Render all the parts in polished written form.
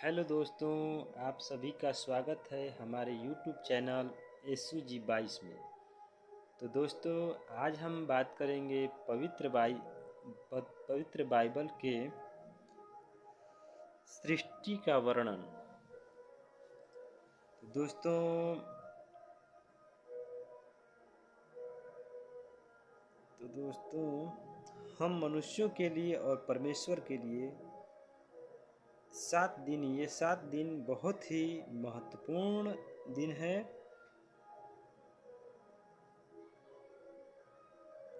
Hello दोस्तों, आप सभी का स्वागत है हमारे YouTube चैनल SUG 22 में। तो दोस्तों, आज हम बात करेंगे पवित्र बाइबल के सृष्टि का वर्णन। तो दोस्तों हम मनुष्यों के लिए और परमेश्वर के लिए 7 दिन बहुत ही महत्वपूर्ण दिन है।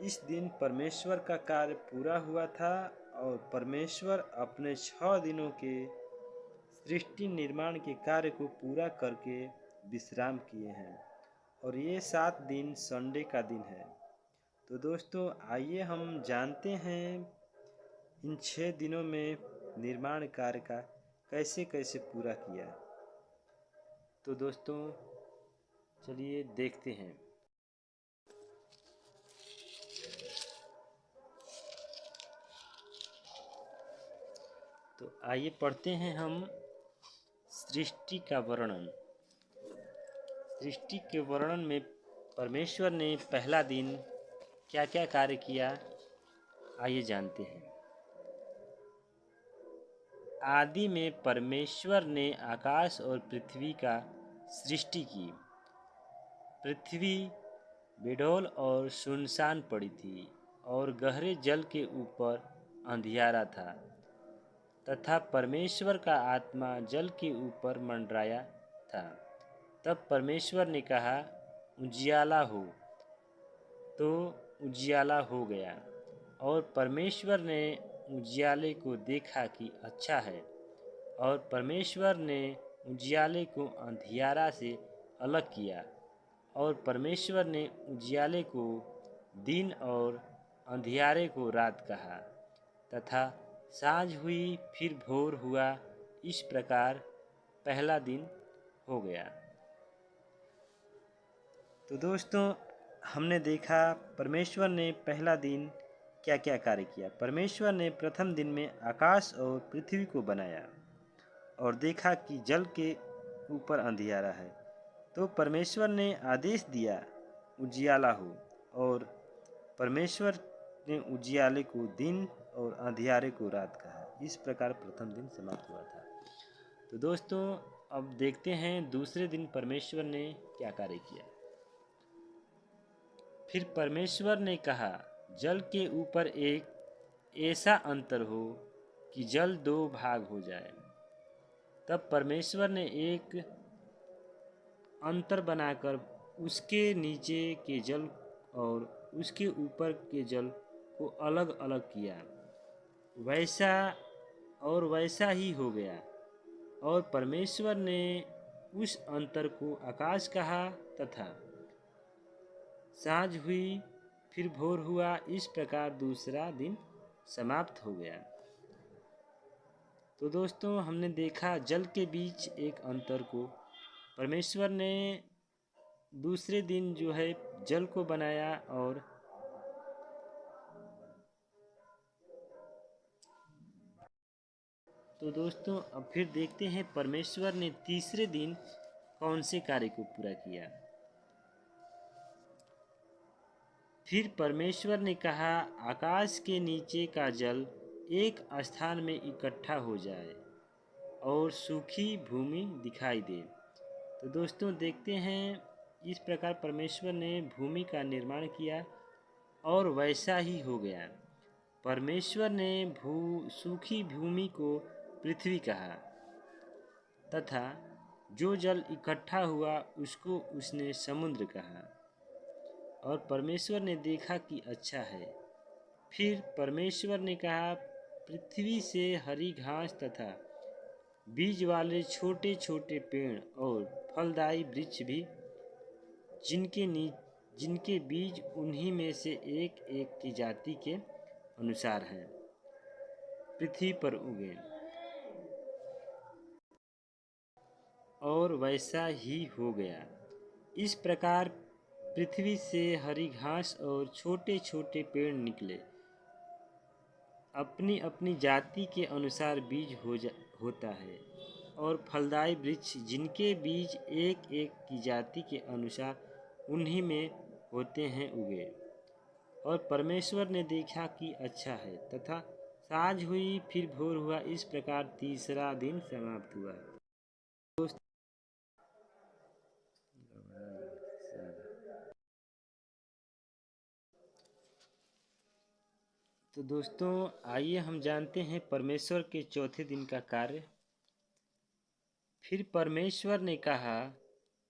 इस दिन परमेश्वर का कार्य पूरा हुआ था और परमेश्वर अपने 6 दिनों के सृष्टि निर्माण के कार्य को पूरा करके विश्राम किए हैं और ये 7 दिन संडे का दिन है। तो दोस्तों, आइए हम जानते हैं इन 6 दिनों में निर्माण कार्य का कैसे कैसे पूरा किया। तो दोस्तों, चलिए देखते हैं। तो आइए पढ़ते हैं हम सृष्टि का वर्णन। सृष्टि के वर्णन में परमेश्वर ने पहला दिन क्या क्या कार्य किया, आइए जानते हैं। आदि में परमेश्वर ने आकाश और पृथ्वी का सृष्टि की। पृथ्वी बेडौल और सुनसान पड़ी थी और गहरे जल के ऊपर अंधियारा था तथा परमेश्वर का आत्मा जल के ऊपर मंडराया था। तब परमेश्वर ने कहा, उजियाला हो। तो उजियाला हो गया और परमेश्वर ने उजियाले को देखा कि अच्छा है, और परमेश्वर ने उजियाले को अंधियारा से अलग किया, और परमेश्वर ने उजियाले को दिन और अंधियारे को रात कहा। तथा साँझ हुई, फिर भोर हुआ। इस प्रकार पहला दिन हो गया। तो दोस्तों, हमने देखा परमेश्वर ने पहला दिन क्या क्या कार्य किया। परमेश्वर ने प्रथम दिन में आकाश और पृथ्वी को बनाया और देखा कि जल के ऊपर अंधियारा है। तो परमेश्वर ने आदेश दिया, उजियाला हो, और परमेश्वर ने उजियाले को दिन और अंधियारे को रात कहा। इस प्रकार प्रथम दिन समाप्त हुआ था। तो दोस्तों, अब देखते हैं दूसरे दिन परमेश्वर ने क्या कार्य किया। फिर परमेश्वर ने कहा, जल के ऊपर एक ऐसा अंतर हो कि जल 2 भाग हो जाए। तब परमेश्वर ने एक अंतर बनाकर उसके नीचे के जल और उसके ऊपर के जल को अलग अलग किया। वैसा ही हो गया। और परमेश्वर ने उस अंतर को आकाश कहा। तथा साँझ हुई, फिर भोर हुआ। इस प्रकार दूसरा दिन समाप्त हो गया। तो दोस्तों, हमने देखा जल के बीच एक अंतर को परमेश्वर ने दूसरे दिन जो है जल को बनाया। और तो दोस्तों, अब फिर देखते हैं परमेश्वर ने तीसरे दिन कौन से कार्य को पूरा किया। फिर परमेश्वर ने कहा, आकाश के नीचे का जल एक स्थान में इकट्ठा हो जाए और सूखी भूमि दिखाई दे। तो दोस्तों, देखते हैं इस प्रकार परमेश्वर ने भूमि का निर्माण किया और वैसा ही हो गया। परमेश्वर ने सूखी भूमि को पृथ्वी कहा तथा जो जल इकट्ठा हुआ उसको उसने समुद्र कहा। और परमेश्वर ने देखा कि अच्छा है। फिर परमेश्वर ने कहा, पृथ्वी से हरी घास तथा बीज वाले छोटे छोटे पेड़ और फलदायी वृक्ष भी, जिनके बीज उन्हीं में से एक एक की जाति के अनुसार हैं, पृथ्वी पर उगे। और वैसा ही हो गया। इस प्रकार पृथ्वी से हरी घास और छोटे छोटे पेड़ निकले, अपनी अपनी जाति के अनुसार बीज होता है। और फलदायी वृक्ष जिनके बीज एक एक की जाति के अनुसार उन्हीं में होते हैं उगे। और परमेश्वर ने देखा कि अच्छा है, तथा साँझ हुई फिर भोर हुआ, इस प्रकार तीसरा दिन समाप्त हुआ। तो दोस्तों आइए हम जानते हैं परमेश्वर के चौथे दिन का कार्य। फिर परमेश्वर ने कहा,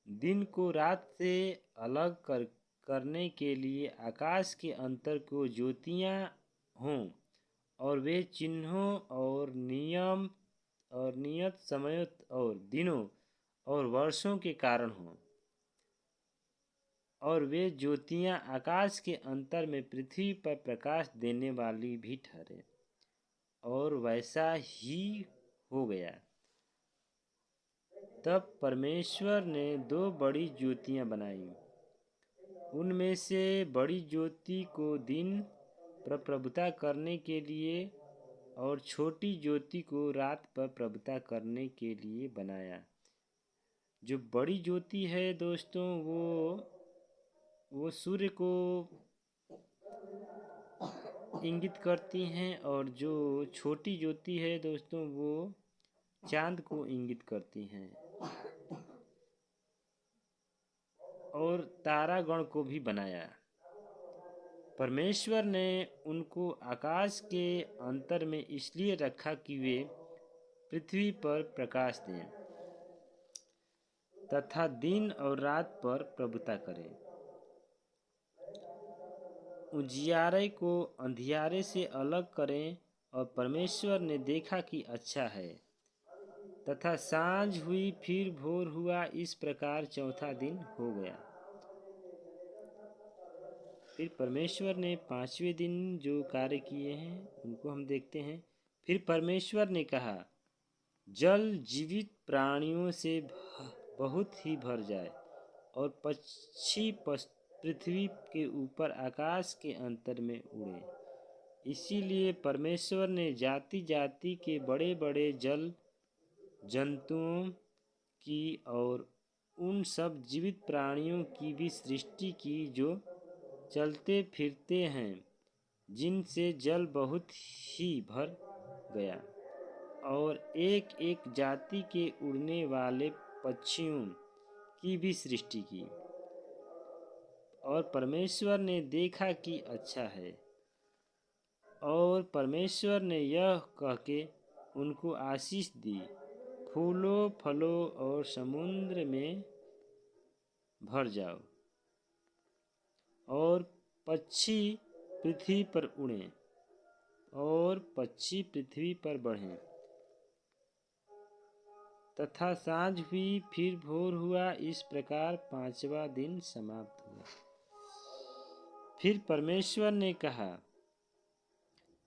दिन को रात से अलग करने के लिए आकाश के अंतर को ज्योतियाँ हों, और वे चिन्हों और नियम और नियत समयों और दिनों और वर्षों के कारण हों। और वे ज्योतियाँ आकाश के अंतर में पृथ्वी पर प्रकाश देने वाली भी ठहरे। और वैसा ही हो गया। तब परमेश्वर ने दो बड़ी ज्योतियाँ बनाई। उनमें से बड़ी ज्योति को दिन पर प्रभुता करने के लिए और छोटी ज्योति को रात पर प्रभुता करने के लिए बनाया। जो बड़ी ज्योति है दोस्तों वो सूर्य को इंगित करती हैं, और जो छोटी ज्योति है दोस्तों वो चांद को इंगित करती हैं, और तारागण को भी बनाया। परमेश्वर ने उनको आकाश के अंतर में इसलिए रखा कि वे पृथ्वी पर प्रकाश दें तथा दिन और रात पर प्रभुता करें, उजियारे को अंधियारे से अलग करें। और परमेश्वर ने देखा कि अच्छा है, तथा सांझ हुई फिर भोर हुआ, इस प्रकार चौथा दिन हो गया। फिर परमेश्वर ने पांचवें दिन जो कार्य किए हैं उनको हम देखते हैं। फिर परमेश्वर ने कहा, जल जीवित प्राणियों से बहुत ही भर जाए, और पक्षी पृथ्वी के ऊपर आकाश के अंतर में उड़े। इसीलिए परमेश्वर ने जाति जाति के बड़े बड़े जल जंतुओं की और उन सब जीवित प्राणियों की भी सृष्टि की जो चलते फिरते हैं, जिनसे जल बहुत ही भर गया। और एक एक जाति के उड़ने वाले पक्षियों की भी सृष्टि की। और परमेश्वर ने देखा कि अच्छा है। और परमेश्वर ने यह कह के उनको आशीष दी, फूलों फलों और समुद्र में भर जाओ, और पक्षी पृथ्वी पर उड़ें, और पक्षी पृथ्वी पर बढ़ें। तथा साँझ हुई फिर भोर हुआ, इस प्रकार पांचवा दिन समाप्त हुआ। फिर परमेश्वर ने कहा,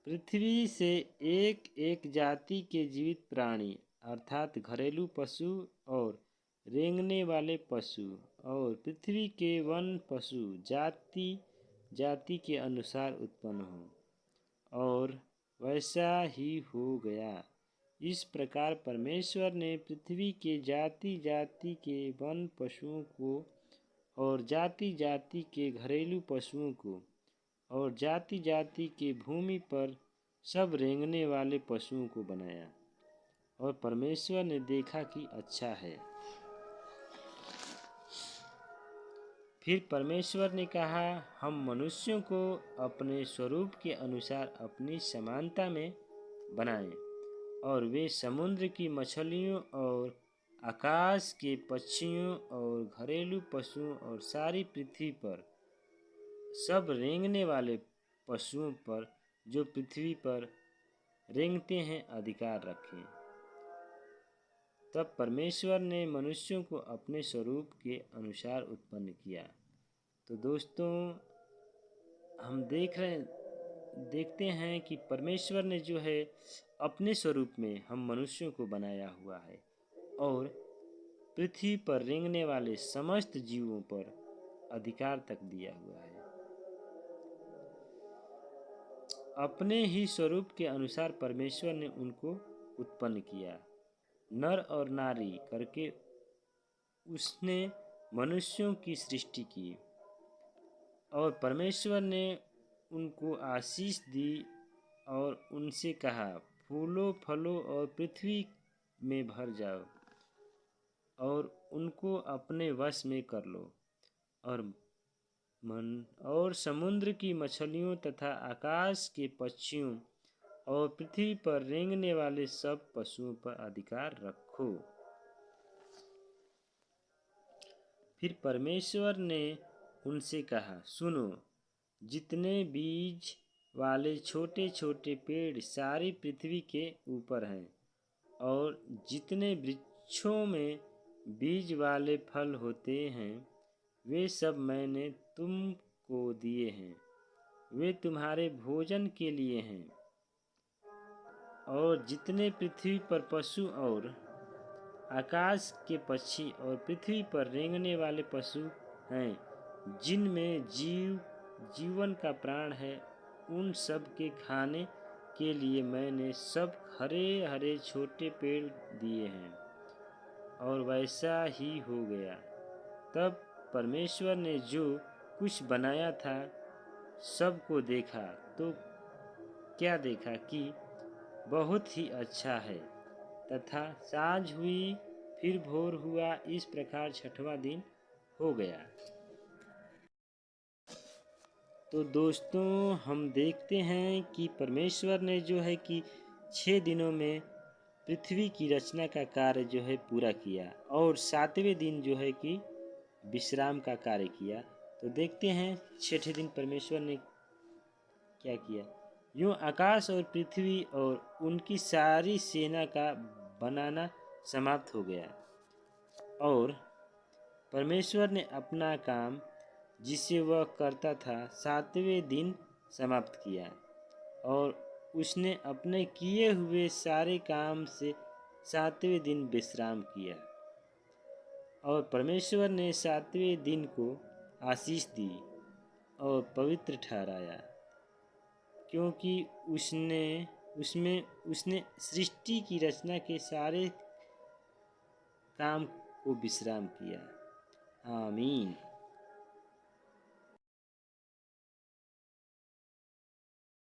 पृथ्वी से एक एक जाति के जीवित प्राणी अर्थात घरेलू पशु और रेंगने वाले पशु और पृथ्वी के वन पशु जाति जाति के अनुसार उत्पन्न हो। और वैसा ही हो गया। इस प्रकार परमेश्वर ने पृथ्वी के जाति जाति के वन पशुओं को और जाति जाति के घरेलू पशुओं को और जाति जाति के भूमि पर सब रेंगने वाले पशुओं को बनाया। और परमेश्वर ने देखा कि अच्छा है। फिर परमेश्वर ने कहा, हम मनुष्यों को अपने स्वरूप के अनुसार अपनी समानता में बनाएं, और वे समुद्र की मछलियों और आकाश के पक्षियों और घरेलू पशुओं और सारी पृथ्वी पर सब रेंगने वाले पशुओं पर जो पृथ्वी पर रेंगते हैं अधिकार रखें। तब परमेश्वर ने मनुष्यों को अपने स्वरूप के अनुसार उत्पन्न किया। तो दोस्तों हम देखते हैं कि परमेश्वर ने जो है अपने स्वरूप में हम मनुष्यों को बनाया हुआ है, और पृथ्वी पर रेंगने वाले समस्त जीवों पर अधिकार तक दिया हुआ है। अपने ही स्वरूप के अनुसार परमेश्वर ने उनको उत्पन्न किया। नर और नारी करके उसने मनुष्यों की सृष्टि की और परमेश्वर ने उनको आशीष दी और उनसे कहा, फूलो फलो और पृथ्वी में भर जाओ और उनको अपने वश में कर लो और और समुद्र की मछलियों तथा आकाश के पक्षियों और पृथ्वी पर रेंगने वाले सब पशुओं पर अधिकार रखो। फिर परमेश्वर ने उनसे कहा, सुनो, जितने बीज वाले छोटे छोटे पेड़ सारी पृथ्वी के ऊपर हैं और जितने वृक्षों में बीज वाले फल होते हैं, वे सब मैंने तुमको दिए हैं। वे तुम्हारे भोजन के लिए हैं। और जितने पृथ्वी पर पशु और आकाश के पक्षी और पृथ्वी पर रेंगने वाले पशु हैं, जिनमें जीवन का प्राण है, उन सब के खाने के लिए मैंने सब हरे हरे छोटे पेड़ दिए हैं। और वैसा ही हो गया। तब परमेश्वर ने जो कुछ बनाया था सबको देखा तो क्या देखा कि बहुत ही अच्छा है। तथा साँझ हुई, फिर भोर हुआ, इस प्रकार छठवां दिन हो गया। तो दोस्तों, हम देखते हैं कि परमेश्वर ने जो है कि 6 दिनों में पृथ्वी की रचना का कार्य जो है पूरा किया और 7वें दिन जो है कि विश्राम का कार्य किया। तो देखते हैं 6ठे दिन परमेश्वर ने क्या किया। यूँ आकाश और पृथ्वी और उनकी सारी सेना का बनाना समाप्त हो गया और परमेश्वर ने अपना काम जिसे वह करता था 7वें दिन समाप्त किया और उसने अपने किए हुए सारे काम से 7वें दिन विश्राम किया। और परमेश्वर ने 7वें दिन को आशीष दी और पवित्र ठहराया, क्योंकि उसने सृष्टि की रचना के सारे काम को विश्राम किया। आमीन।